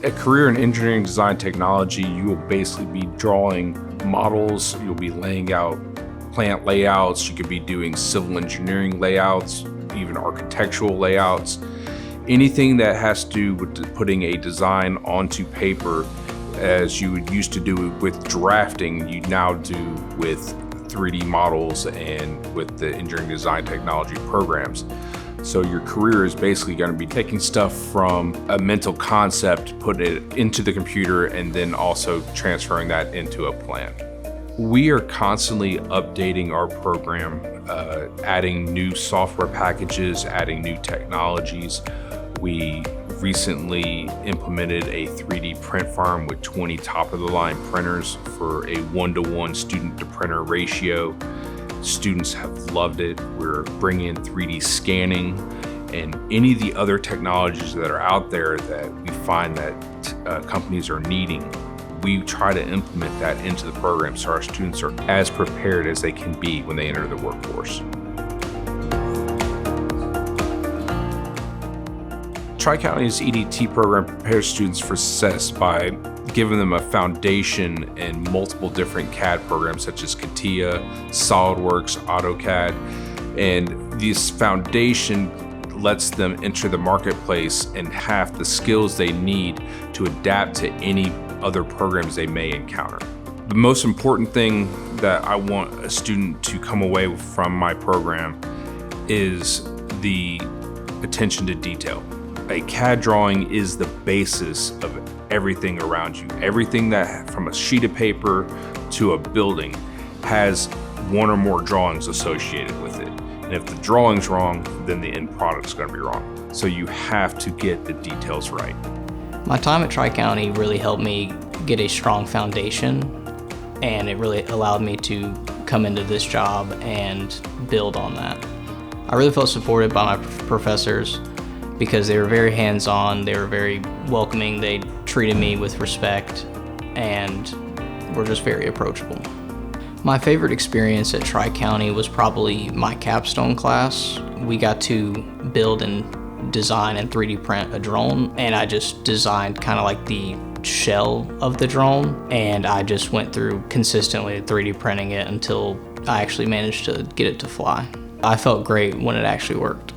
A career in engineering design technology, you will basically be drawing models, you'll be laying out plant layouts, you could be doing civil engineering layouts, even architectural layouts. Anything that has to do with putting a design onto paper, as you would used to do with drafting, you now do with 3D models and with the engineering design technology programs. So your career is basically going to be taking stuff from a mental concept, putting it into the computer, and then also transferring that into a plan. We are constantly updating our program, adding new software packages, adding new technologies. We recently implemented a 3D print farm with 20 top-of-the-line printers for a 1-to-1 student-to-printer ratio. Students have loved it. We're bringing in 3D scanning and any of the other technologies that are out there that we find that companies are needing. We try to implement that into the program so our students are as prepared as they can be when they enter the workforce. Tri-County's EDT program prepares students for success by giving them a foundation in multiple different CAD programs such as CompTIA, SolidWorks, AutoCAD, and this foundation lets them enter the marketplace and have the skills they need to adapt to any other programs they may encounter. The most important thing that I want a student to come away from my program is the attention to detail. A CAD drawing is the basis of everything around you. Everything that, from a sheet of paper to a building, has one or more drawings associated with it. And if the drawing's wrong, then the end product's going to be wrong. So you have to get the details right. My time at Tri-County really helped me get a strong foundation, and it really allowed me to come into this job and build on that. I really felt supported by my professors because they were very hands-on, they were very welcoming, they treated me with respect, and were just very approachable. My favorite experience at Tri-County was probably my capstone class. We got to build and design and 3D print a drone, and I just designed kind of like the shell of the drone, and I just went through consistently 3D printing it until I actually managed to get it to fly. I felt great when it actually worked.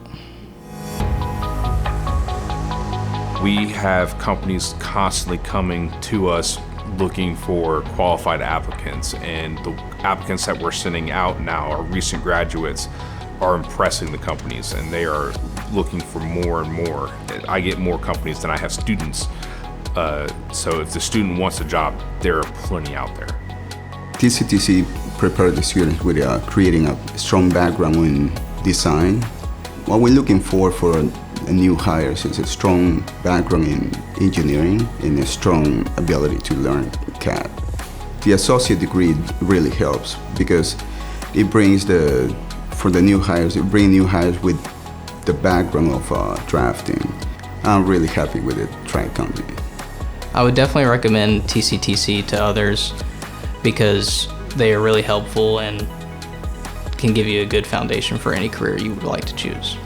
We have companies constantly coming to us looking for qualified applicants, and the applicants that we're sending out now, our recent graduates, are impressing the companies, and they are looking for more and more. I get more companies than I have students, so if the student wants a job, there are plenty out there. TCTC prepared the students with creating a strong background in design. What we're looking for a new hires is a strong background in engineering and a strong ability to learn CAD. The associate degree really helps because it brings for the new hires, it brings new hires with the background of drafting. I'm really happy with it, Tri-County. I would definitely recommend TCTC to others because they are really helpful and can give you a good foundation for any career you would like to choose.